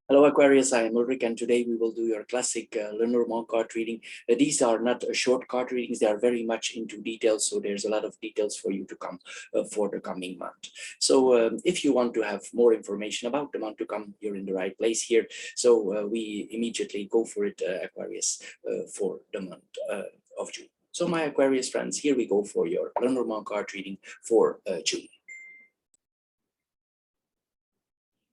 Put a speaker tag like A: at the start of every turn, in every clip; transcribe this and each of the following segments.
A: Hello Aquarius, I am Ulrich, and today we will do your classic Lenormand card reading. These are not short card readings, they are very much into details, so there's a lot of details for you to come for the coming month. So if you want to have more information about the month to come, you're in the right place here. So we immediately go for it, Aquarius, for the month of June. So my Aquarius friends, here we go for your Lenormand card reading for June.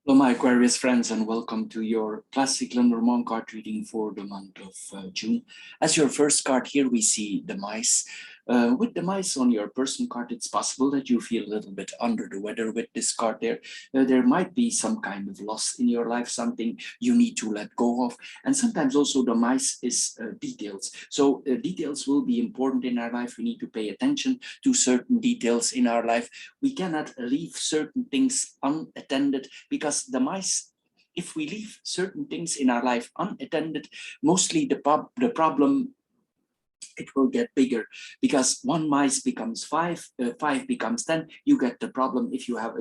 A: Hello, my Aquarius friends, and welcome to your classic Lenormand card reading for the month of June. As your first card here, we see the mice. With the mice on your person card, it's possible that you feel a little bit under the weather with this card there. There might be some kind of loss in your life, something you need to let go of. And sometimes also the mice is details. So details will be important in our life. We need to pay attention to certain details in our life. We cannot leave certain things unattended because the mice, if we leave certain things in our life unattended, mostly the problem, it will get bigger, because one mice becomes five, five becomes 10. You get the problem if you have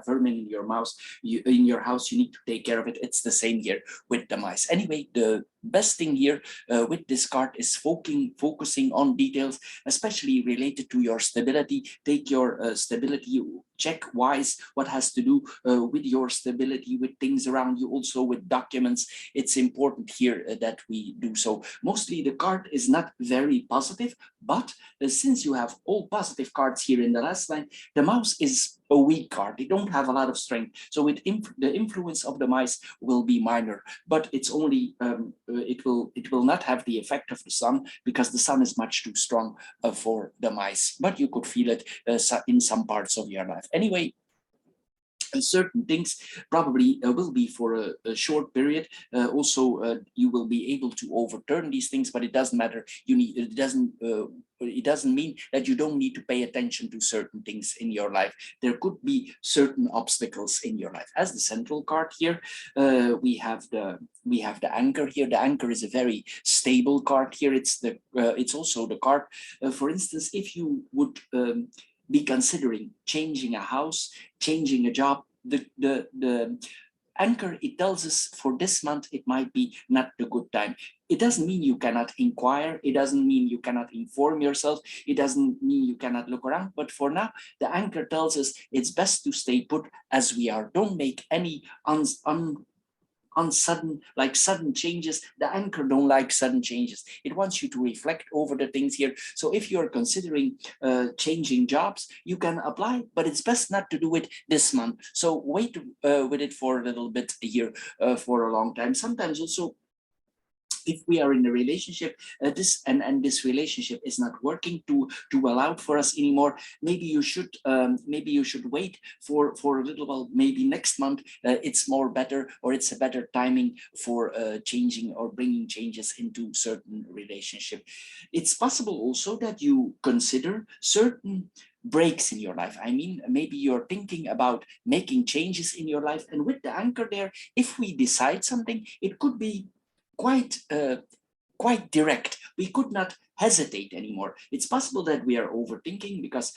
A: vermin in your house. You need to take care of it. It's the same here with the mice. Anyway, the best thing here with this card is focusing on details, especially related to your stability. Take your stability check wise, what has to do with your stability, with things around you, also with documents. It's important here that we do so. Mostly the card is not very positive, but since you have all positive cards here in the last line, the mouse is a weak card. They don't have a lot of strength, so the influence of the mice will be minor, but it's only it will not have the effect of the sun, because the sun is much too strong for the mice, but you could feel it in some parts of your life. Anyway, certain things probably will be for a short period. You will be able to overturn these things, but it doesn't matter. It doesn't mean that you don't need to pay attention to certain things in your life. There could be certain obstacles in your life. As the central card here, we have the anchor here. The anchor is a very stable card here. It's also the card, for instance, if you would be considering changing a house, changing a job, the anchor, it tells us for this month it might be not the good time. It doesn't mean you cannot inquire, it doesn't mean you cannot inform yourself, it doesn't mean you cannot look around, but for now the anchor tells us it's best to stay put as we are. Don't make any sudden changes. The anchor don't like sudden changes. It wants you to reflect over the things here. So if you're considering changing jobs, you can apply, but it's best not to do it this month. So wait with it for a little bit here, for a long time. Sometimes also, if we are in a relationship, this relationship is not working too well out for us anymore, maybe you should wait for a little while. Maybe next month it's more better, or it's a better timing for changing or bringing changes into certain relationship. It's possible also that you consider certain breaks in your life. I mean, maybe you're thinking about making changes in your life, and with the anchor there, if we decide something, it could be quite direct. We could not hesitate anymore. It's possible that we are overthinking, because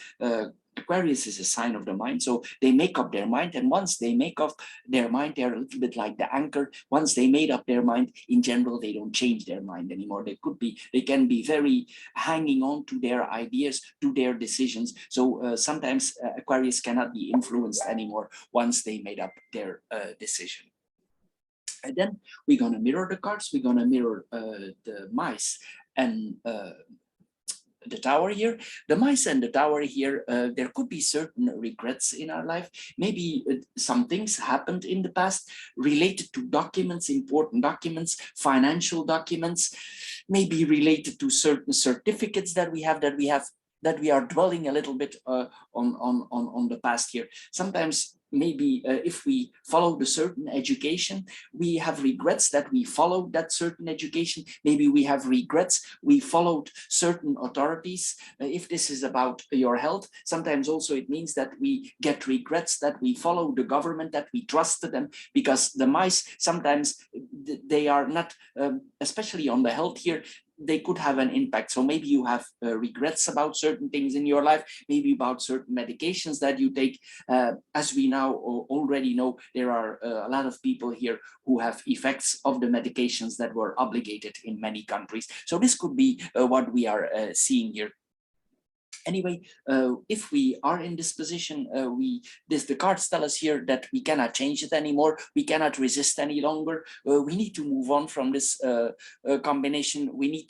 A: Aquarius is a sign of the mind, so they make up their mind, and once they make up their mind, they're a little bit like the anchor. Once they made up their mind, in general, they don't change their mind anymore. They can be very hanging on to their ideas, to their decisions. So sometimes Aquarius cannot be influenced anymore once they made up their decision. And then we're going to mirror the cards. We're going to mirror the mice and the tower here. The mice and the tower here, there could be certain regrets in our life. Maybe some things happened in the past related to documents, important documents, financial documents, maybe related to certain certificates that we are dwelling a little bit on the past here. Sometimes maybe if we followed a certain education, we have regrets that we followed that certain education. Maybe we have regrets we followed certain authorities. If this is about your health, sometimes also it means that we get regrets that we follow the government, that we trusted them, because the mice, sometimes they are not, especially on the health here, they could have an impact. So maybe you have regrets about certain things in your life, maybe about certain medications that you take. As we now already know, there are a lot of people here who have effects of the medications that were obligated in many countries. So this could be what we are seeing here. Anyway, if we are in this position, the cards tell us here that we cannot change it anymore. We cannot resist any longer. We need to move on from this combination. We need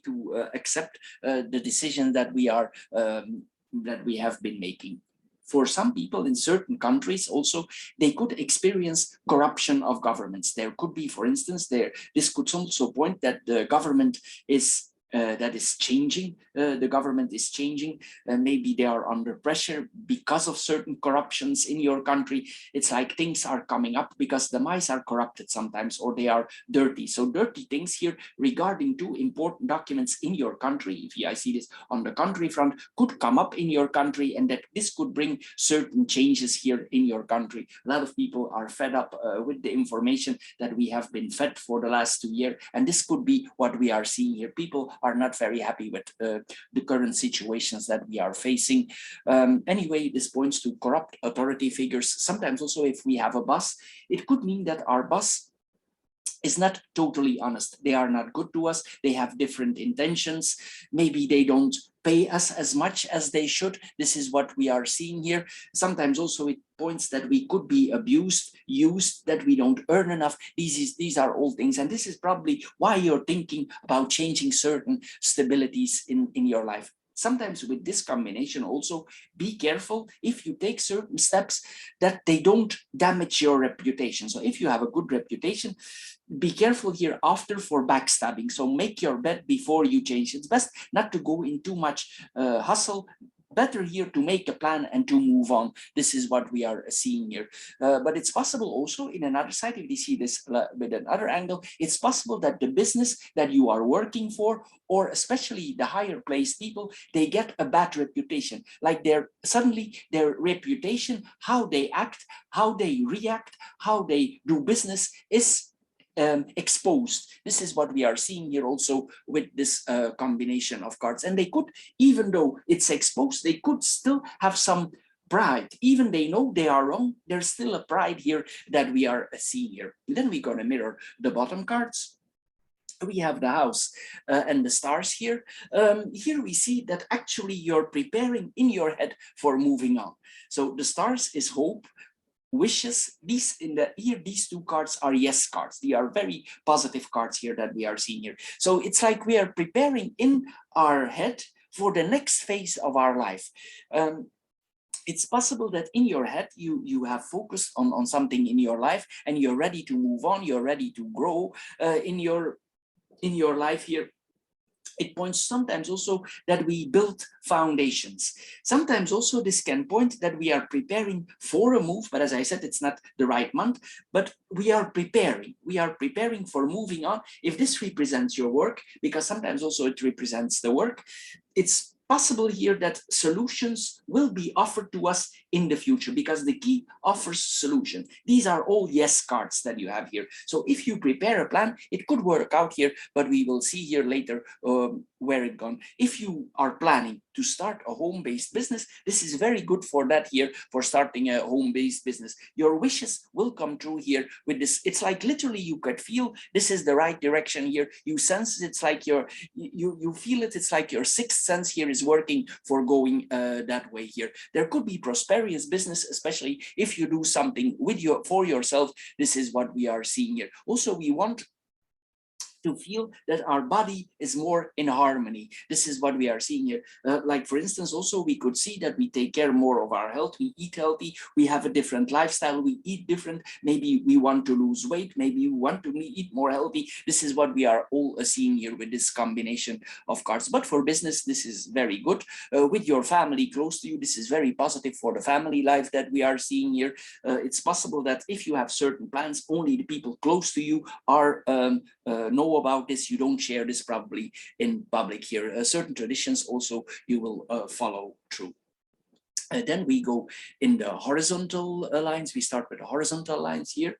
A: to accept the decision that we have been making. For some people in certain countries also, they could experience corruption of governments. There could be, for instance, this could also point that the government is changing. The government is changing. Maybe they are under pressure because of certain corruptions in your country. It's like things are coming up because the mice are corrupted sometimes, or they are dirty. So dirty things here regarding two important documents in your country, I see this on the country front, could come up in your country, and that this could bring certain changes here in your country. A lot of people are fed up with the information that we have been fed for the last 2 years, and this could be what we are seeing here. People are not very happy with the current situations that we are facing. Anyway, this points to corrupt authority figures. Sometimes also, if we have a boss, it could mean that our boss is not totally honest. They are not good to us. They have different intentions. Maybe they don't pay us as much as they should. This is what we are seeing here. Sometimes also it points that we could be abused, used, that we don't earn enough. These are all things. And this is probably why you're thinking about changing certain stabilities in your life. Sometimes with this combination also, be careful if you take certain steps that they don't damage your reputation. So if you have a good reputation, be careful here after for backstabbing. So make your bed before you change. It's best not to go in too much hustle. Better here to make a plan and to move on. This is what we are seeing here. But it's possible also in another side, if you see this with another angle, it's possible that the business that you are working for, or especially the higher placed people, they get a bad reputation. Like suddenly their reputation, how they act, how they react, how they do business is exposed. This is what we are seeing here also with this combination of cards. And they could, even though it's exposed, they could still have some pride. Even they know they are wrong, there's still a pride here that we are seeing here. And then we're going to mirror the bottom cards. We have the house and the stars here. Here we see that actually you're preparing in your head for moving on. So the stars is hope, wishes. These two cards are yes cards. They are very positive cards here that we are seeing here. So it's like we are preparing in our head for the next phase of our life. It's possible that in your head you have focused on something in your life and you're ready to move on, you're ready to grow in your life here. It points sometimes also that we build foundations. Sometimes also this can point that we are preparing for a move, but as I said, it's not the right month, but we are preparing. We are preparing for moving on. If this represents your work, because sometimes also it represents the work, it's possible here that solutions will be offered to us in the future, because the key offers solution. These are all yes cards that you have here. So if you prepare a plan, it could work out here, but we will see here later where it gone. If you are planning to start a home-based business, this is very good for that here, for starting a home-based business. Your wishes will come true here with this. It's like literally you could feel this is the right direction here. You sense it's like you feel it. It's like your sixth sense here is working for going that way here. There could be prosperous business, especially if you do something for yourself. This is what we are seeing here. Also, we want to feel that our body is more in harmony. This is what we are seeing here. Like for instance, also we could see that we take care more of our health, we eat healthy, we have a different lifestyle, we eat different, maybe we want to lose weight, maybe we want to eat more healthy. This is what we are all seeing here with this combination of cards. But for business, this is very good. With your family close to you, this is very positive for the family life that we are seeing here. It's possible that if you have certain plans, only the people close to you are know about this. You don't share this probably in public here. Certain traditions also you will follow through. Then we go in the horizontal lines. We start with the horizontal lines here.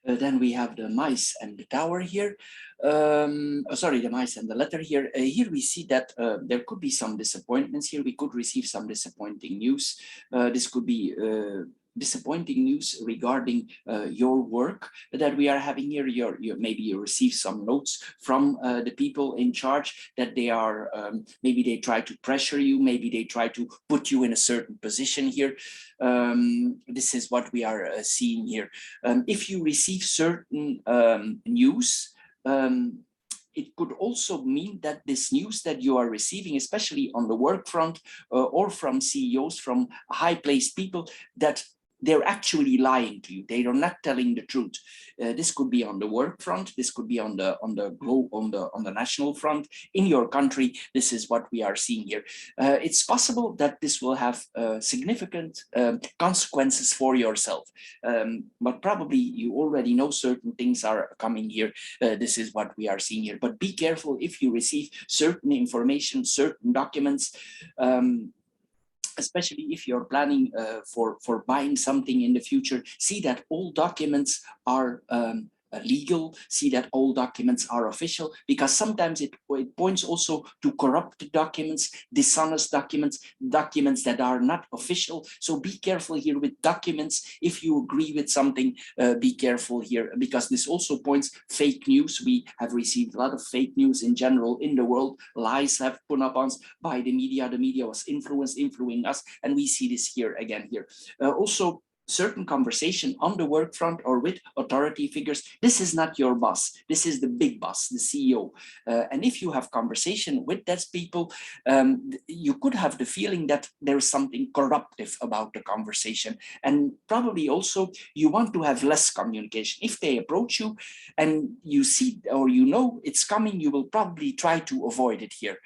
A: Then we have the mice and the tower here. Sorry, the mice and the letter here. Here we see that there could be some disappointments here. We could receive some disappointing news. This could be disappointing news regarding your work that we are having here. Maybe you receive some notes from the people in charge that they are, maybe they try to pressure you, maybe they try to put you in a certain position here. This is what we are seeing here. If you receive certain news, it could also mean that this news that you are receiving, especially on the work front or from CEOs, from high-placed people, that they're actually lying to you. They are not telling the truth. This could be on the work front. This could be on the national front in your country. This is what we are seeing here. It's possible that this will have significant consequences for yourself, but probably you already know certain things are coming here. This is what we are seeing here. But be careful if you receive certain information, certain documents. Especially if you're planning for buying something in the future, see that all documents are legal, see that all documents are official, because sometimes it points also to corrupt documents, dishonest documents, documents that are not official. So be careful here with documents. If you agree with something, be careful here, because this also points fake news. We have received a lot of fake news in general in the world. Lies have put up on us by the media. The media was influencing us, and we see this here again here. Also, certain conversation on the work front or with authority figures. This is not your boss. This is the big boss, the CEO. And if you have conversation with those people, you could have the feeling that there's something corruptive about the conversation. And probably also you want to have less communication. If they approach you and you see or you know it's coming, you will probably try to avoid it here.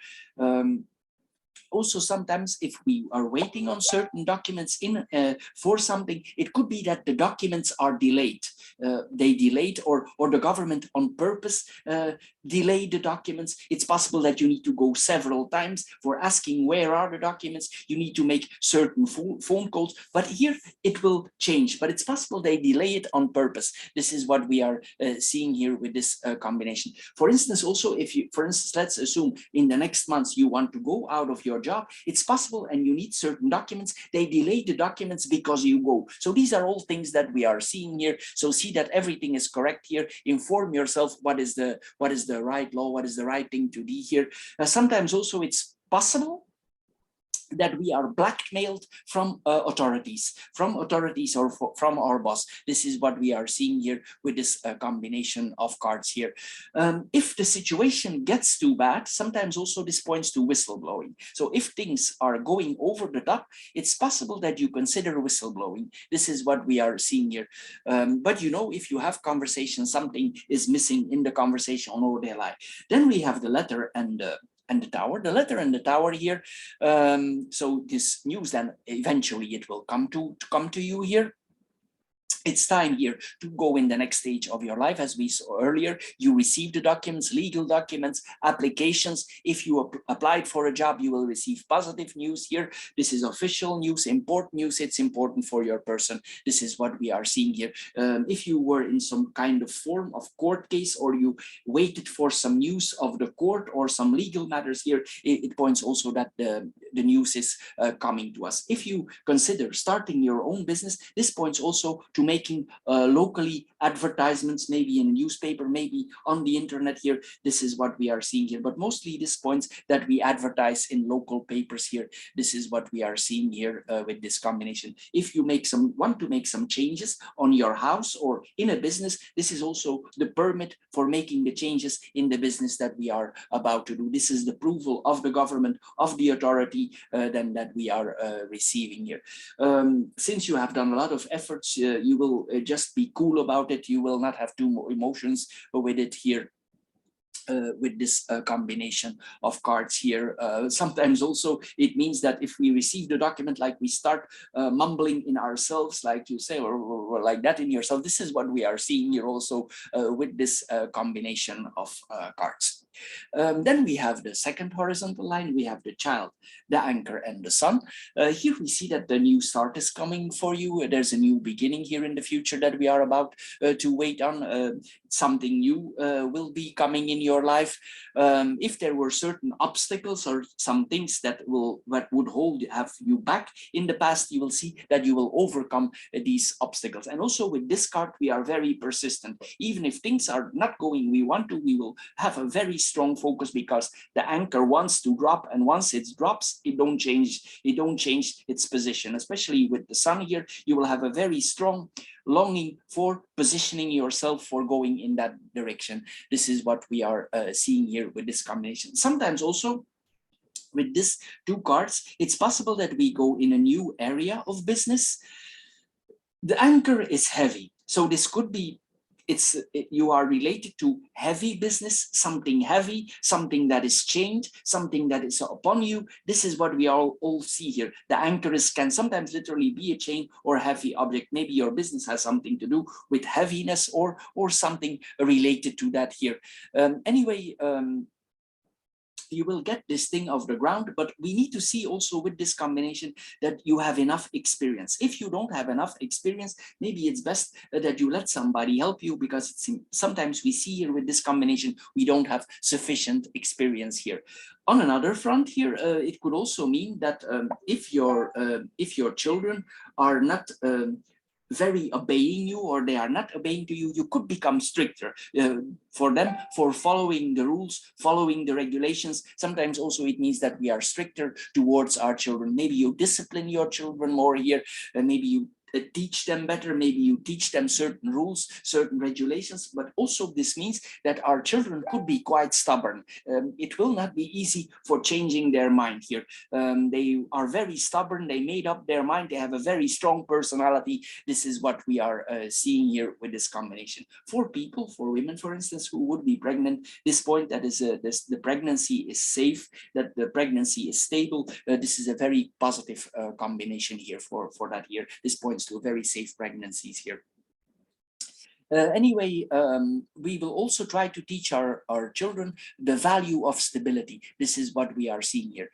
A: Also, sometimes if we are waiting on certain documents for something, it could be that the documents are delayed. They delayed, or the government on purpose delayed the documents. It's possible that you need to go several times for asking where are the documents. You need to make certain phone calls, but here it will change. But it's possible they delay it on purpose. This is what we are seeing here with this combination. For instance, also, if you, for instance, let's assume in the next months you want to go out of your job, it's possible, and you need certain documents. They delay the documents because you go. So these are all things that we are seeing here. So see that everything is correct here. Inform yourself what is the right law, what is the right thing to do here. Sometimes also it's possible that we are blackmailed from authorities or from our boss. This is what we are seeing here with this combination of cards here. If the situation gets too bad, sometimes also this points to whistleblowing. So if things are going over the top, it's possible that you consider whistleblowing. This is what we are seeing here. But you know, if you have conversation, something is missing in the conversation or they lie. Then we have the letter and the tower, the letter and the tower here. So this news, then eventually it will come to you here. It's time here to go in the next stage of your life. As we saw earlier, you receive the documents, legal documents, applications. If you applied for a job, you will receive positive news here. This is official news, important news. It's important for your person. This is what we are seeing here. If you were in some kind of form of court case, or you waited for some news of the court or some legal matters here, it points also that the news is coming to us. If you consider starting your own business, this points also to making locally advertisements, maybe in a newspaper, maybe on the internet here. This is what we are seeing here. But mostly this points that we advertise in local papers here. This is what we are seeing here with this combination. If you want to make some changes on your house or in a business, this is also the permit for making the changes in the business that we are about to do. This is the approval of the government, of the authority then that we are receiving here. Since you have done a lot of efforts, you will just be cool about it. You will not have too much emotions with it here. With this combination of cards here. Sometimes also it means that if we receive the document, like we start mumbling in ourselves, like you say, or like that in yourself. This is what we are seeing here also with this combination of cards. Then we have the second horizontal line, we have the child, the anchor, and the sun. Here we see that the new start is coming for you. There's a new beginning here in the future that we are about to wait on. Something new will be coming in your life. If there were certain obstacles or some things that would have you back in the past, you will see that you will overcome these obstacles. And also with this card, we are very persistent. Even if things are not going we want to, we will have a very strong focus, because the anchor wants to drop, and once it drops, it don't change its position. Especially with the sun here, you will have a very strong longing for positioning yourself for going in that direction. This is what we are seeing here with this combination. Sometimes also with these two cards, it's possible that we go in a new area of business. The anchor is heavy, so this could be you are related to heavy business, something heavy, something that is chained, something that is upon you. This is what we all see here. The anchor can sometimes literally be a chain or a heavy object. Maybe your business has something to do with heaviness or something related to that here. Anyway, you will get this thing off the ground, but we need to see also with this combination that you have enough experience. If you don't have enough experience, maybe it's best that you let somebody help you, because sometimes we see here with this combination, we don't have sufficient experience here. On another front here, it could also mean that if your children are not very obeying you, or they are not obeying to you, you could become stricter for them for following the rules, following the regulations. Sometimes also it means that we are stricter towards our children. Maybe you discipline your children more here, and maybe you teach them better, maybe you teach them certain rules, certain regulations, but also this means that our children could be quite stubborn. It will not be easy for changing their mind here. They are very stubborn, they made up their mind, they have a very strong personality. This is what we are seeing here with this combination. For people, for women, for instance, who would be pregnant, this point that is the pregnancy is safe, that the pregnancy is stable, this is a very positive combination here for that year. This points to very safe pregnancies here. Anyway, we will also try to teach our children the value of stability. This is what we are seeing here.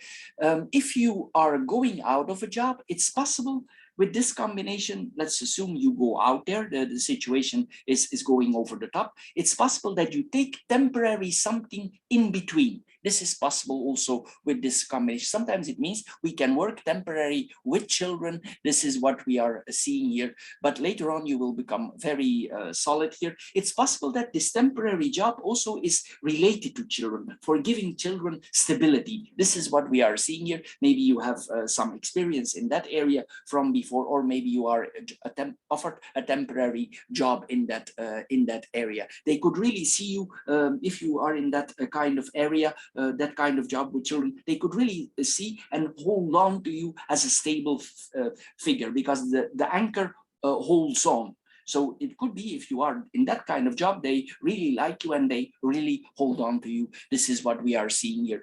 A: If you are going out of a job, it's possible with this combination, let's assume you go out there, the situation is going over the top. It's possible that you take temporary something in between. This is possible also with this combination. Sometimes it means we can work temporary with children. This is what we are seeing here. But later on, you will become very solid here. It's possible that this temporary job also is related to children, for giving children stability. This is what we are seeing here. Maybe you have some experience in that area from before, or maybe you are offered a temporary job in that area. They could really see you if you are in that kind of area, that kind of job with children. They could really see and hold on to you as a stable figure, because the anchor holds on. So it could be, if you are in that kind of job, they really like you and they really hold on to you. This is what we are seeing here.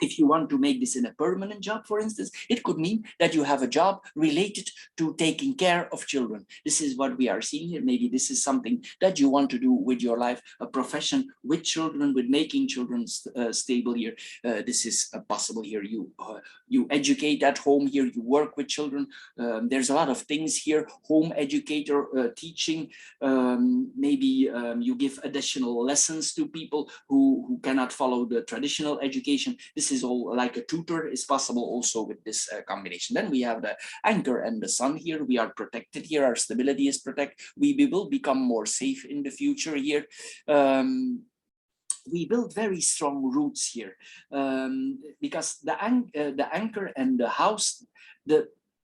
A: If you want to make this in a permanent job, for instance, it could mean that you have a job related to taking care of children. This is what we are seeing here. Maybe this is something that you want to do with your life, a profession with children, with making children stable here. This is possible here. You educate at home here, you work with children. There's a lot of things here. Home educator, teaching. Maybe you give additional lessons to people who cannot follow the traditional education. This is all like a tutor is possible also with this combination. Then we have the anchor and the sun here. We are protected here. Our stability is protected. We will become more safe in the future here. We build very strong roots here because the anchor and the house,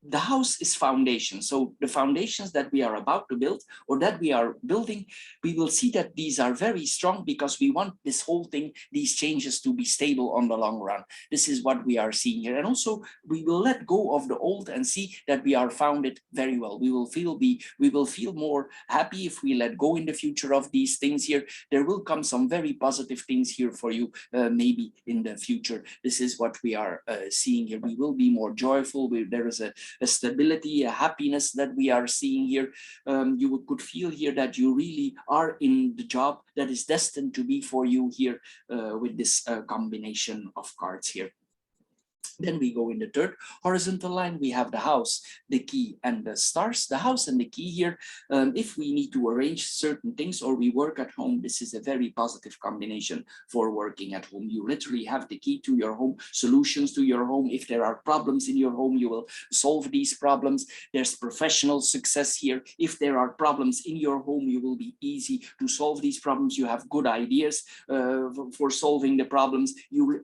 A: the house is foundation. So the foundations that we are about to build, or that we are building, we will see that these are very strong, because we want this whole thing, these changes, to be stable on the long run. This is what we are seeing here. And also we will let go of the old and see that we are founded very well. We will feel more happy if we let go in the future of these things here. There will come some very positive things here for you, maybe in the future. This is what we are seeing here. We will be more joyful. There is a stability, a happiness that we are seeing here. You could feel here that you really are in the job that is destined to be for you here with this combination of cards here. Then we go in the third horizontal line, we have the house, the key, and the stars. The house and the key here, if we need to arrange certain things or we work at home, this is a very positive combination for working at home. You literally have the key to your home, solutions to your home. If there are problems in your home, you will solve these problems. There's professional success here. If there are problems in your home, you will be easy to solve these problems. You have good ideas for solving the problems,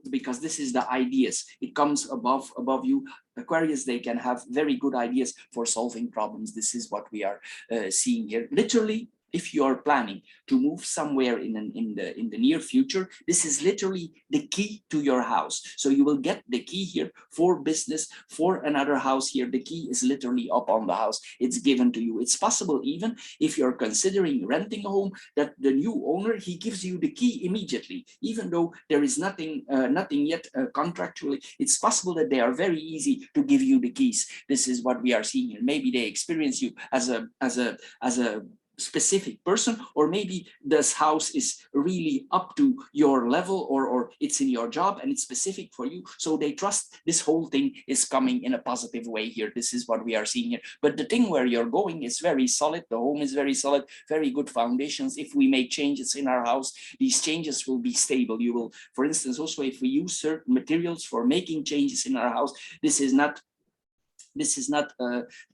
A: because this is the ideas. It comes above you. Aquarius, they can have very good ideas for solving problems. This is what we are seeing here. Literally, if you are planning to move somewhere in the near future, this is literally the key to your house. So you will get the key here for business, for another house here. The key is literally up on the house. It's given to you. It's possible even if you're considering renting a home that the new owner, he gives you the key immediately, even though there is nothing yet contractually. It's possible that they are very easy to give you the keys. This is what we are seeing here. Maybe they experience you as a specific person, or maybe this house is really up to your level, or it's in your job and it's specific for you, so they trust this whole thing is coming in a positive way here. This is what we are seeing here. But the thing where you're going is very solid. The home is very solid, very good foundations. If we make changes in our house, these changes will be stable. You will, for instance, also if we use certain materials for making changes in our house, this is not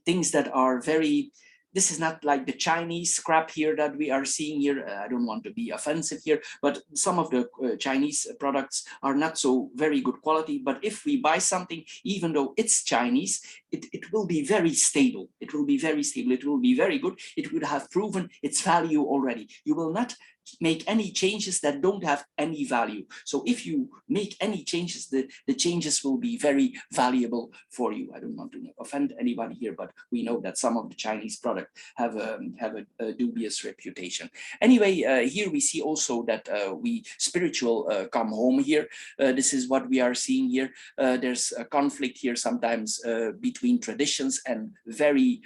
A: things that are very, this is not like the Chinese scrap here that we are seeing here. I don't want to be offensive here, but some of the Chinese products are not so very good quality. But if we buy something, even though it's Chinese, it will be very stable. It will be very stable. It will be very good. It would have proven its value already. You will not make any changes that don't have any value. So if you make any changes, the changes will be very valuable for you. I don't want to offend anybody here, but we know that some of the Chinese products have a dubious reputation. Anyway, here we see also that we spiritual come home here. This is what we are seeing here. There's a conflict here sometimes between traditions and very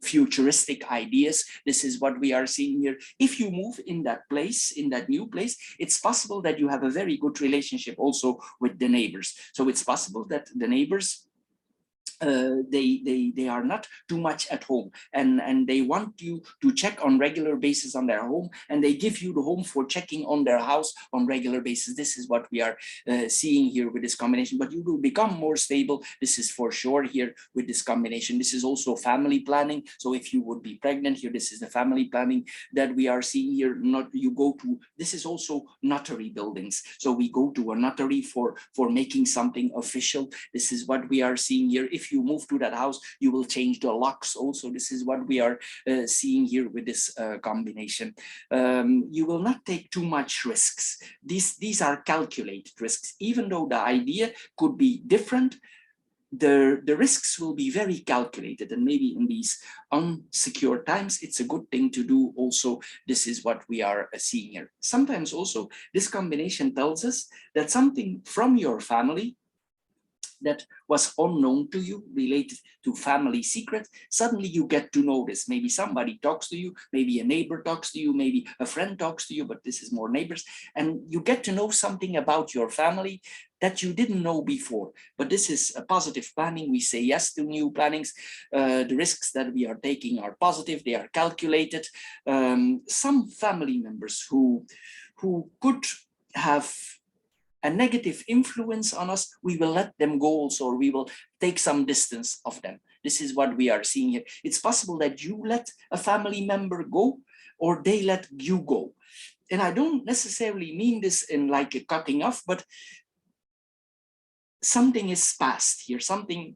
A: futuristic ideas. This is what we are seeing here. If you move in that place, in that new place, it's possible that you have a very good relationship also with the neighbors. So it's possible that the neighbors, they are not too much at home, and they want you to check on regular basis on their home, and they give you the home for checking on their house on regular basis. This is what we are seeing here with this combination. But you will become more stable. This is for sure here with this combination. This is also family planning. So if you would be pregnant here, this is the family planning that we are seeing here. Not you go to, this is also notary buildings. So we go to a notary for making something official. This is what we are seeing here. If you move to that house, you will change the locks also. This is what we are seeing here with this combination. You will not take too much risks. These are calculated risks. Even though the idea could be different, the risks will be very calculated, and maybe in these unsecure times, it's a good thing to do also. This is what we are seeing here. Sometimes also this combination tells us that something from your family that was unknown to you, related to family secret, suddenly you get to know this. Maybe somebody talks to you, maybe a neighbor talks to you, maybe a friend talks to you, but this is more neighbors, and you get to know something about your family that you didn't know before. But this is a positive planning. We say yes to new plannings. The risks that we are taking are positive, they are calculated. Some family members who could have a negative influence on us, we will let them go also, or we will take some distance of them. This is what we are seeing here. It's possible that you let a family member go, or they let you go. And I don't necessarily mean this in like a cutting off, but something is past here, something,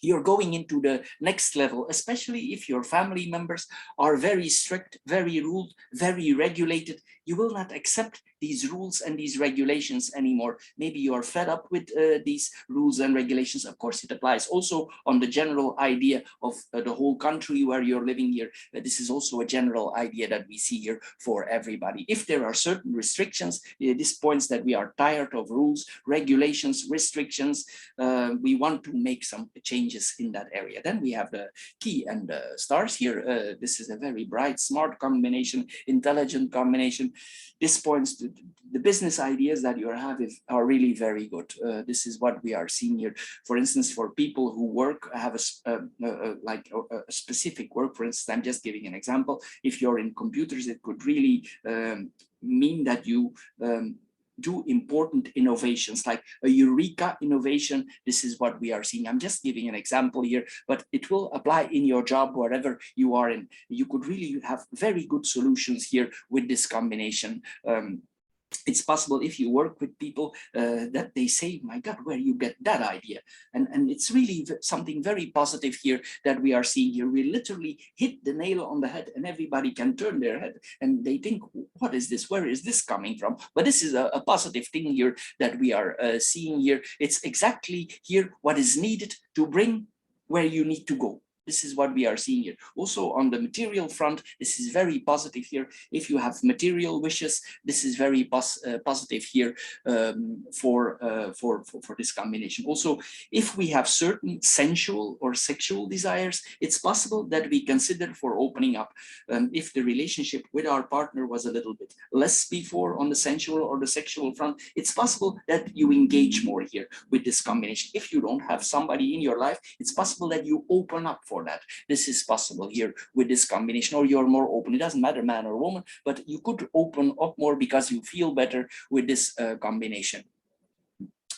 A: you're going into the next level, especially if your family members are very strict, very ruled, very regulated. You will not accept these rules and these regulations anymore. Maybe you are fed up with these rules and regulations. Of course, it applies also on the general idea of the whole country where you're living here. This is also a general idea that we see here for everybody. If there are certain restrictions, this points that we are tired of rules, regulations, restrictions. We want to make some changes in that area. Then we have the key and the stars here. This is a very bright, smart combination, intelligent combination. This points to the business ideas that you have are really very good. This is what we are seeing here. For instance, for people who work, have a specific work. For instance, I'm just giving an example. If you're in computers, it could really mean that you do important innovations, like a eureka innovation. This is what we are seeing. I'm just giving an example here, but it will apply in your job wherever you are in. You could really have very good solutions here with this combination. It's possible if you work with people that they say, my God, where you get that idea? And it's really something very positive here that we are seeing here. We literally hit the nail on the head, and everybody can turn their head and they think, what is this? Where is this coming from? But this is a positive thing here that we are seeing here. It's exactly here what is needed to bring where you need to go. This is what we are seeing here. Also on the material front, this is very positive here. If you have material wishes, this is very positive here for this combination. Also, if we have certain sensual or sexual desires, it's possible that we consider for opening up. If the relationship with our partner was a little bit less before on the sensual or the sexual front, it's possible that you engage more here with this combination. If you don't have somebody in your life, it's possible that you open up for that. This is possible here with this combination, or you're more open. It doesn't matter man or woman, but you could open up more because you feel better with this combination.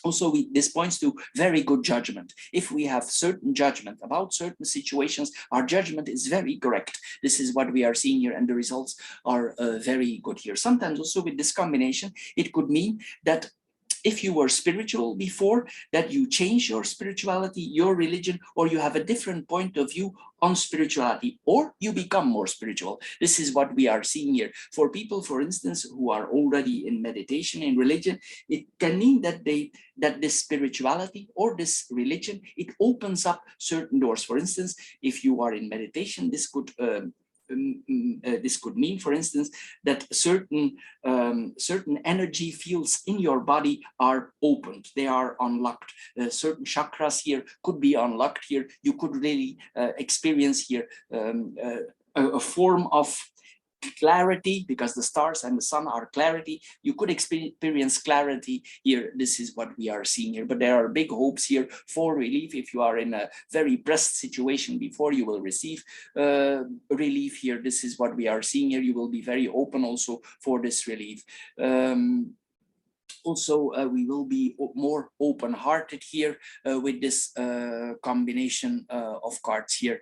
A: Also, this points to very good judgment. If we have certain judgment about certain situations, our judgment is very correct. This is what we are seeing here, and the results are very good here. Sometimes also with this combination, it could mean that if you were spiritual before, that you change your spirituality, your religion, or you have a different point of view on spirituality, or you become more spiritual. This is what we are seeing here. For people, for instance, who are already in meditation, in religion, it can mean that this spirituality or this religion, it opens up certain doors. For instance, if you are in meditation, this could mean, for instance, that certain energy fields in your body are opened, they are unlocked. Certain chakras here could be unlocked here. You could really experience here a form of clarity, because the stars and the sun are clarity. You could experience clarity here. This is what we are seeing here, but there are big hopes here for relief. If you are in a very pressed situation before, you will receive relief here. This is what we are seeing here. You will be very open also for this relief. Also, we will be more open-hearted here with this combination of cards here.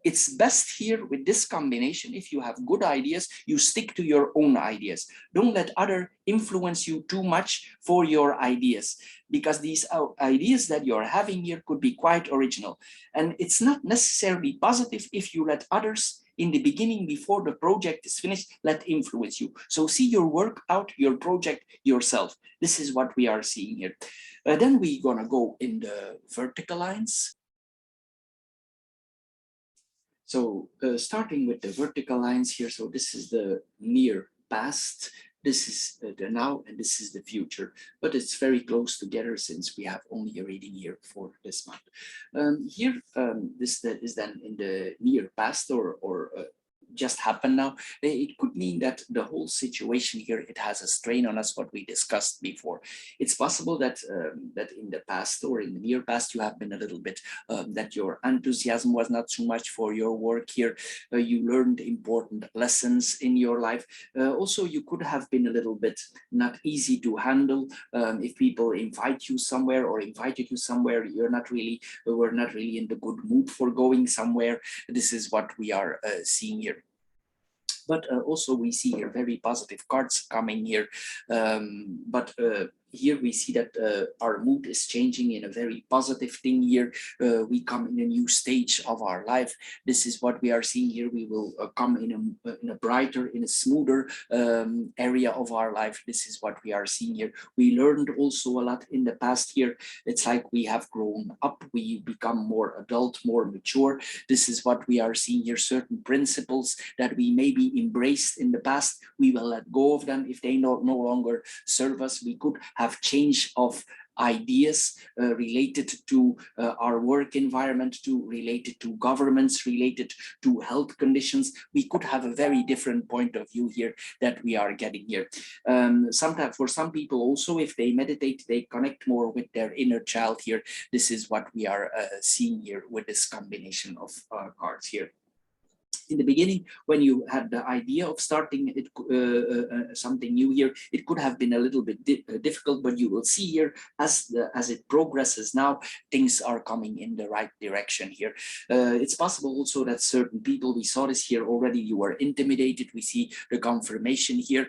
A: It's best here with this combination, if you have good ideas, you stick to your own ideas. Don't let others influence you too much for your ideas, because these ideas that you're having here could be quite original. And it's not necessarily positive if you let others in the beginning, before the project is finished, let influence you. So see your work out, your project yourself. This is what we are seeing here. Then we're gonna go in the vertical lines. So starting with the vertical lines here, so this is the near past, this is the now, and this is the future, but it's very close together since we have only a reading here for this month. This is then in the near past, or just happened now. It could mean that the whole situation here, it has a strain on us, what we discussed before. It's possible that that in the past or in the near past, you have been a little bit, that your enthusiasm was not too much for your work here. You learned important lessons in your life. Also, you could have been a little bit not easy to handle. If people invite you somewhere or invited you somewhere, we're not really in the good mood for going somewhere. This is what we are seeing here. But also we see here very positive cards coming here. here we see that our mood is changing in a very positive thing here. We come in a new stage of our life. This is what we are seeing here. We will come in a brighter, in a smoother area of our life. This is what we are seeing here. We learned also a lot in the past year. It's like we have grown up. We become more adult, more mature. This is what we are seeing here. Certain principles that we maybe embraced in the past, we will let go of them if they no longer serve us. We could have change of ideas related to our work environment, related to governments, related to health conditions. We could have a very different point of view here that we are getting here. Sometimes for some people also, if they meditate, they connect more with their inner child here. This is what we are seeing here with this combination of cards here. In the beginning, when you had the idea of starting it, something new here, it could have been a little bit difficult, but you will see here as it progresses now, things are coming in the right direction here. It's possible also that certain people, we saw this here already, you were intimidated. We see the confirmation here.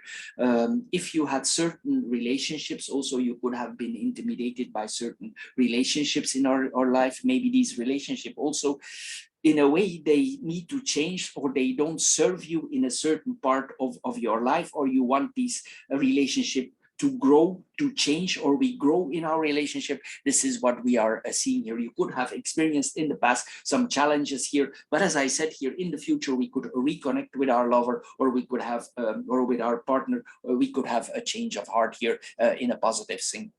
A: If you had certain relationships, also you could have been intimidated by certain relationships in our life. Maybe these relationships also, in a way, they need to change, or they don't serve you in a certain part of your life, or you want this relationship to grow, to change, or we grow in our relationship. This is what we are seeing here. You could have experienced in the past some challenges here, but as I said here, in the future, we could reconnect with our lover, or we could have, or with our partner, or we could have a change of heart here in a positive thing.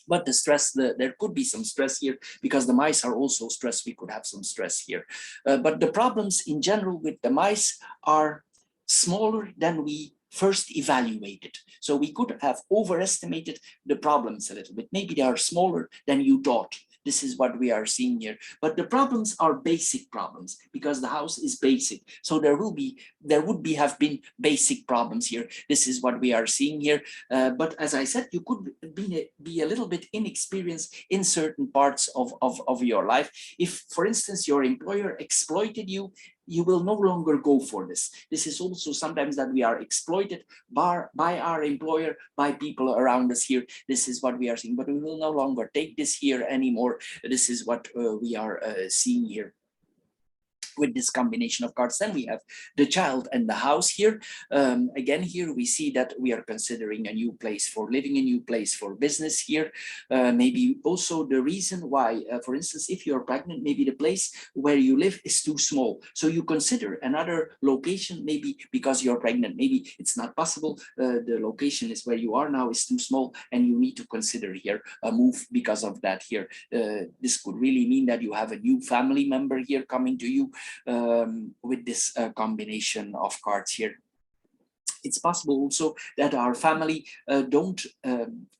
A: But the stress, there could be some stress here, because the mice are also stressed. We could have some stress here. But the problems in general with the mice are smaller than we first evaluated. So we could have overestimated the problems a little bit. Maybe they are smaller than you thought. This is what we are seeing here. But the problems are basic problems, because the house is basic. So there would have been basic problems here. This is what we are seeing here. But as I said, you could be a little bit inexperienced in certain parts of your life. If, for instance, your employer exploited you, you will no longer go for this. This is also sometimes that we are exploited by our employer, by people around us here. This is what we are seeing, but we will no longer take this here anymore. This is what we are seeing here with this combination of cards. Then we have the child and the house here. Again, here we see that we are considering a new place for living, a new place for business here. Maybe also the reason why, for instance, if you're pregnant, maybe the place where you live is too small. So you consider another location, maybe because you're pregnant, maybe it's not possible. The location is where you are now is too small, and you need to consider here a move because of that here. This could really mean that you have a new family member here coming to you. With this combination of cards here. It's possible also that our family don't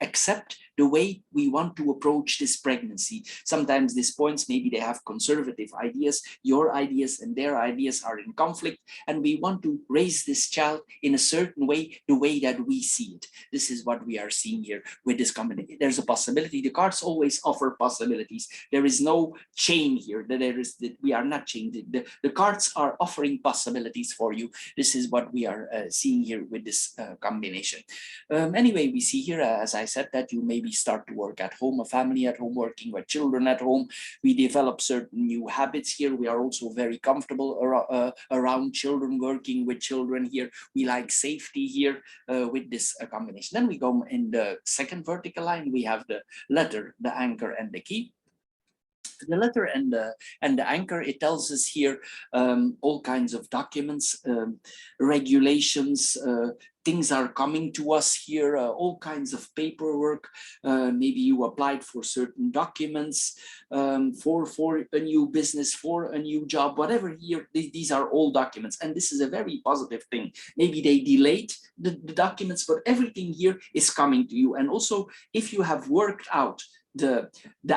A: accept the way we want to approach this pregnancy. Sometimes these points, maybe they have conservative ideas, your ideas and their ideas are in conflict, and we want to raise this child in a certain way, the way that we see it. This is what we are seeing here with this combination. There's a possibility. The cards always offer possibilities. There is no chain here. We are not chained. The cards are offering possibilities for you. This is what we are seeing here with this combination. Anyway, we see here, as I said, that you maybe start to work at home, a family at home, working with children at home. We develop certain new habits here. We are also very comfortable around children, working with children here. We like safety here with this combination. Then we go in the second vertical line. We have the letter, the anchor, and the key. The letter and the anchor, it tells us here all kinds of documents, regulations, things are coming to us here, all kinds of paperwork. Maybe you applied for certain documents for a new business, for a new job, whatever here, these are all documents. And this is a very positive thing. Maybe they delayed the documents, but everything here is coming to you. And also, if you have worked out the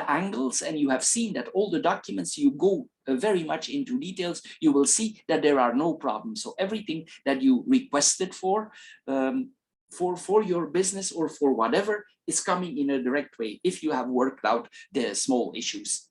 A: angles and you have seen that all the documents, you go very much into details, you will see that there are no problems. So everything that you requested for your business or for whatever is coming in a direct way if you have worked out the small issues.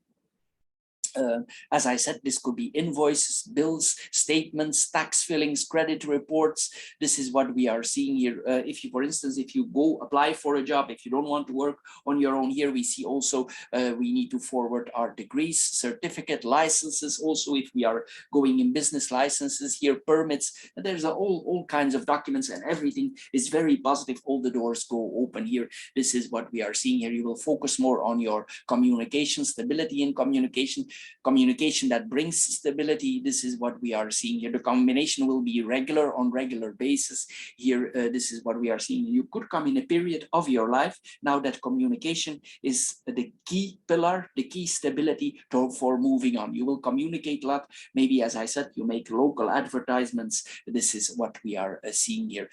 A: As I said, this could be invoices, bills, statements, tax fillings, credit reports. This is what we are seeing here. If you, for instance, if you go apply for a job, if you don't want to work on your own, here we see also we need to forward our degrees, certificate, licenses. Also, if we are going in business, licenses here, permits, and there's all kinds of documents, and everything is very positive. All the doors go open here. This is what we are seeing here. You will focus more on your communication, stability in communication that brings stability. This is what we are seeing here. The combination will be regular on regular basis here. This is what we are seeing. You could come in a period of your life now that communication is the key pillar, the key stability for moving on. You will communicate a lot. Maybe, as I said, you make local advertisements. This is what we are seeing here.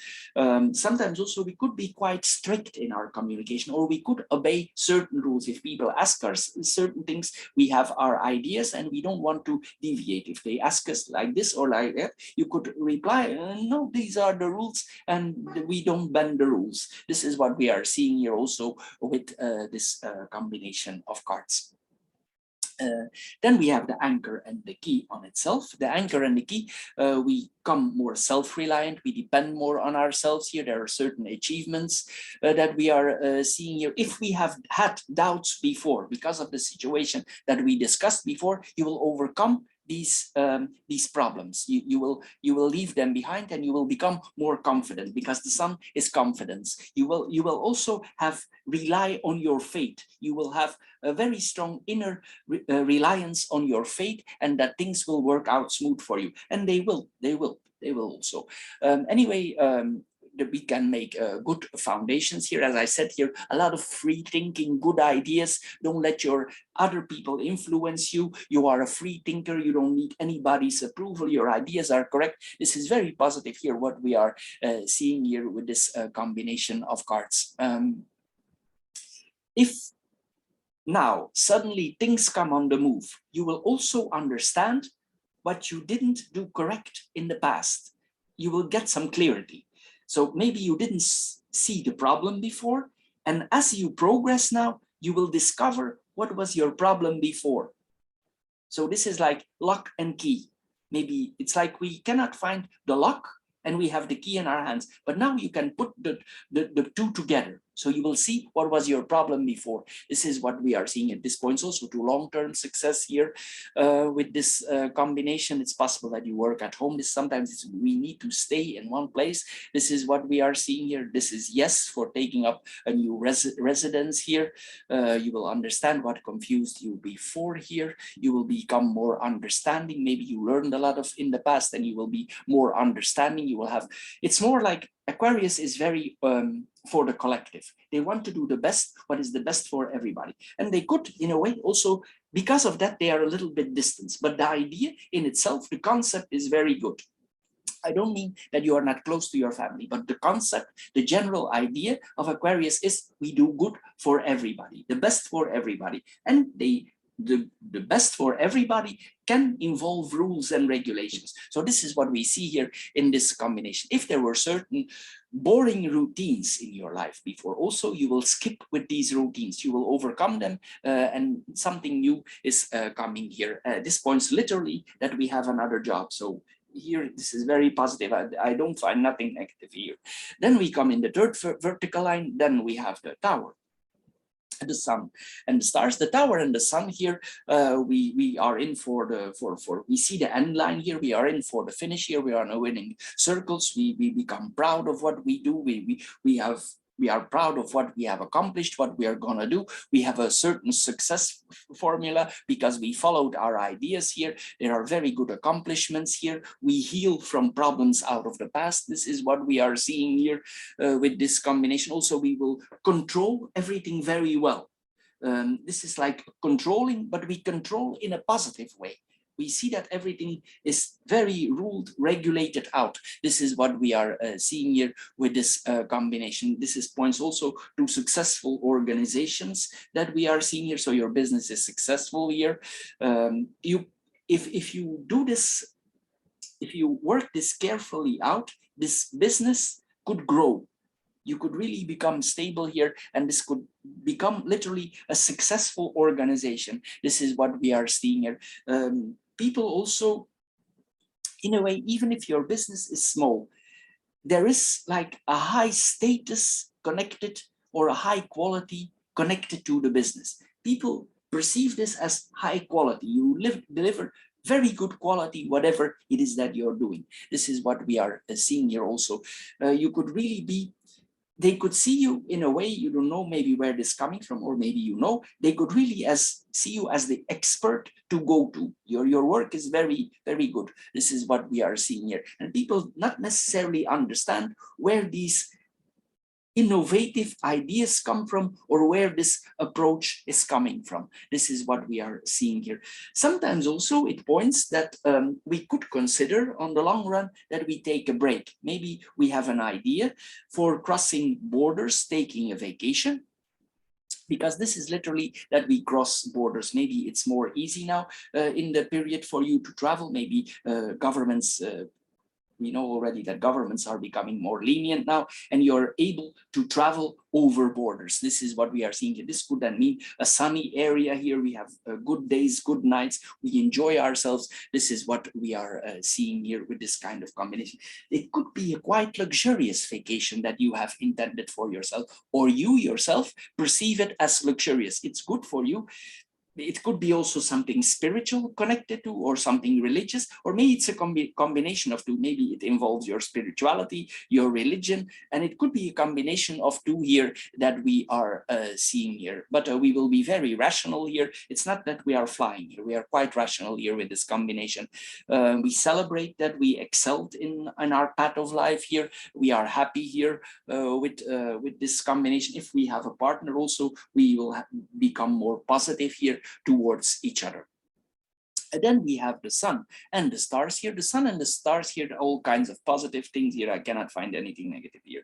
A: Sometimes also we could be quite strict in our communication, or we could obey certain rules. If people ask us certain things, we have our ideas and we don't want to deviate. If they ask us like this or like that, you could reply, no, these are the rules and we don't bend the rules. This is what we are seeing here also with this combination of cards. Then we have the anchor and the key on itself. The anchor and the key, we become more self-reliant, we depend more on ourselves here. There are certain achievements that we are seeing here. If we have had doubts before because of the situation that we discussed before, you will overcome these problems. You will leave them behind and you will become more confident, because the sun is confidence. You will also have rely on your fate. You will have a very strong inner reliance on your fate, and that things will work out smooth for you, and they will also. Anyway, that we can make good foundations here. As I said here, a lot of free thinking, good ideas. Don't let your other people influence you. You are a free thinker. You don't need anybody's approval. Your ideas are correct. This is very positive here, what we are seeing here with this combination of cards. If now suddenly things come on the move, you will also understand what you didn't do correct in the past. You will get some clarity. So maybe you didn't see the problem before, and as you progress now, you will discover what was your problem before. So this is like lock and key. Maybe it's like we cannot find the lock and we have the key in our hands, but now you can put the two together. So you will see what was your problem before. This is what we are seeing at this point. Also to long-term success here with this combination. It's possible that you work at home. Sometimes we need to stay in one place. This is what we are seeing here. This is yes for taking up a new residence here. You will understand what confused you before here. You will become more understanding. Maybe you learned a lot of in the past and you will be more understanding. You will have, it's more like Aquarius is very for the collective. They want to do the best, what is the best for everybody. And they could, in a way, also, because of that, they are a little bit distant. But the idea in itself, the concept is very good. I don't mean that you are not close to your family, but the concept, the general idea of Aquarius is we do good for everybody, the best for everybody. And the best for everybody can involve rules and regulations. So this is what we see here in this combination. If there were certain boring routines in your life before, also you will skip with these routines. You will overcome them and something new is coming here. This points literally that we have another job. So here, this is very positive. I don't find nothing negative here. Then we come in the third vertical line. Then we have the tower, the sun and the stars. The tower and the sun here, we are in for we see the end line here. We are in for the finish here. We are now winning circles. We become proud of what we do. We are proud of what we have accomplished, what we are going to do. We have a certain success formula because we followed our ideas here. There are very good accomplishments here. We heal from problems out of the past. This is what we are seeing here with this combination. Also, we will control everything very well. This is like controlling, but we control in a positive way. We see that everything is very ruled, regulated out. This is what we are seeing here with this combination. This is points also to successful organizations that we are seeing here. So your business is successful here. If you do this, if you work this carefully out, this business could grow. You could really become stable here, and this could become literally a successful organization. This is what we are seeing here. People also, in a way, even if your business is small, there is like a high status connected, or a high quality connected to the business. People perceive this as high quality. You deliver very good quality, whatever it is that you're doing. This is what we are seeing here also. You could really be, they could see you in a way, you don't know maybe where this is coming from, or maybe you know, they could really see you as the expert to go to. Your work is very, very good. This is what we are seeing here. And people not necessarily understand where these innovative ideas come from, or where this approach is coming from. This is what we are seeing here. Sometimes also it points that we could consider on the long run that we take a break. Maybe we have an idea for crossing borders, taking a vacation, because this is literally that we cross borders. Maybe it's more easy now in the period for you to travel. Maybe governments, we know already that governments are becoming more lenient now, and you're able to travel over borders. This is what we are seeing here. This could then mean a sunny area here. We have good days, good nights. We enjoy ourselves. This is what we are seeing here with this kind of combination. It could be a quite luxurious vacation that you have intended for yourself, or you yourself perceive it as luxurious. It's good for you. It could be also something spiritual connected to, or something religious, or maybe it's a combination of two. Maybe it involves your spirituality, your religion, and it could be a combination of two here that we are seeing here. But we will be very rational here. It's not that we are flying here. We are quite rational here with this combination. We celebrate that we excelled in our path of life here. We are happy here with this combination. If we have a partner also, we will become more positive here towards each other. And then we have the sun and the stars here. The sun and the stars here, all kinds of positive things here. I cannot find anything negative here.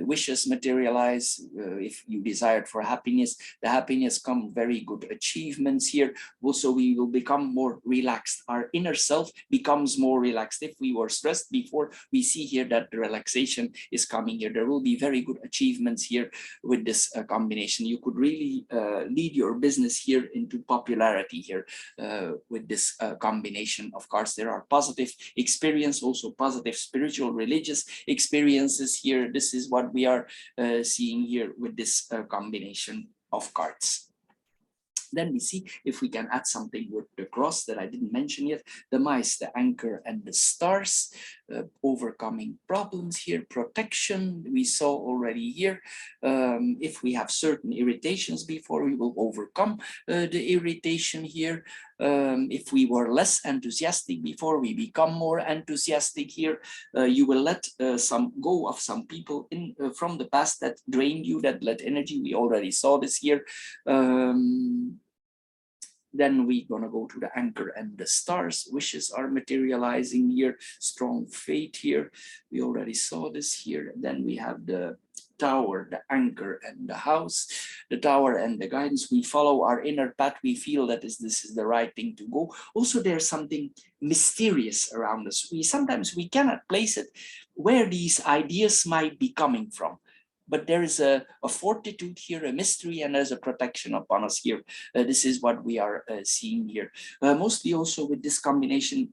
A: Wishes materialize. If you desired for happiness, the happiness come, very good achievements here. Also, we will become more relaxed. Our inner self becomes more relaxed. If we were stressed before, we see here that the relaxation is coming here. There will be very good achievements here with this combination. You could really lead your business here into popularity here with this combination. Of course, there are positive experience, also positive spiritual, religious experiences here. This is what we are seeing here with this combination of cards. Then we see if we can add something with the cross that I didn't mention yet. The mice, the anchor, and the stars, overcoming problems here, protection, we saw already here. If we have certain irritations before, we will overcome the irritation here. If we were less enthusiastic before, we become more enthusiastic here. You will let some go of some people in from the past that drained you, that let energy. We already saw this here. Then we're gonna go to the anchor and the stars. Wishes are materializing here. Strong faith here. We already saw this here. Then we have the tower, the anchor, and the house. The tower and the guidance. We follow our inner path. We feel that this is the right thing to go. Also, there's something mysterious around us. Sometimes we cannot place it where these ideas might be coming from. But there is a fortitude here, a mystery, and there's a protection upon us here. This is what we are seeing here. Mostly also with this combination,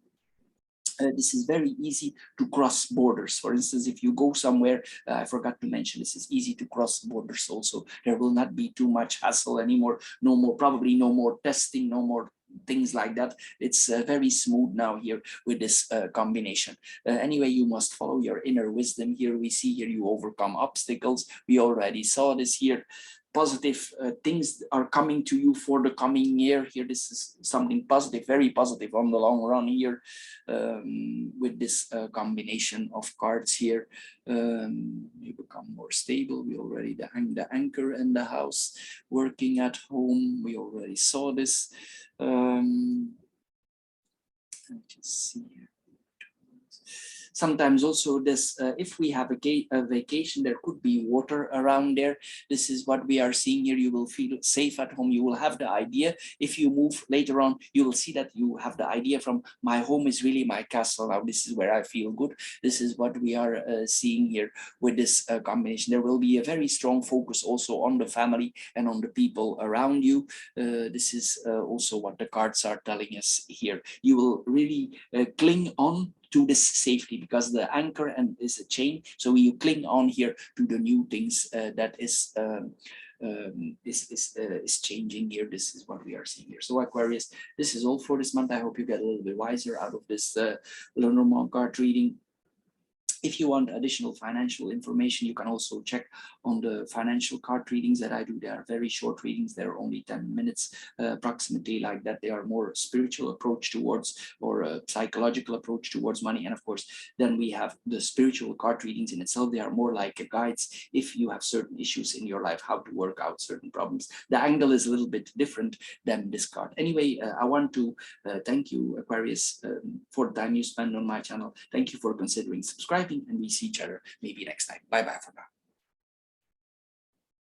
A: this is very easy to cross borders. For instance, if you go somewhere, I forgot to mention, this is easy to cross borders also. There will not be too much hassle anymore. No more, probably no more testing, no more things like that. It's very smooth now here with this combination. Anyway, you must follow your inner wisdom here. We see here you overcome obstacles. We already saw this here. Positive things are coming to you for the coming year here. This is something positive, very positive on the long run here with this combination of cards here. You become more stable. We already the anchor and the house, working at home. We already saw this. Let's just see here. Sometimes also this, if we have a vacation, there could be water around there. This is what we are seeing here. You will feel safe at home. You will have the idea. If you move later on, you will see that you have the idea from my home is really my castle. Now this is where I feel good. This is what we are seeing here with this combination. There will be a very strong focus also on the family and on the people around you. This is also what the cards are telling us here. You will really cling on to this safety, because the anchor and is a chain. So you cling on here to the new things that is changing here. This is what we are seeing here. So Aquarius, this is all for this month. I hope you get a little bit wiser out of this Lenormand card reading. If you want additional financial information, you can also check on the financial card readings that I do. They are very short readings. They're only 10 minutes approximately, like that. They are more spiritual approach towards, or a psychological approach towards money. And of course, then we have the spiritual card readings in itself. They are more like guides if you have certain issues in your life, how to work out certain problems. The angle is a little bit different than this card. Anyway, I want to thank you, Aquarius, for the time you spend on my channel. Thank you for considering subscribing, and we see each other maybe next time. Bye bye for now.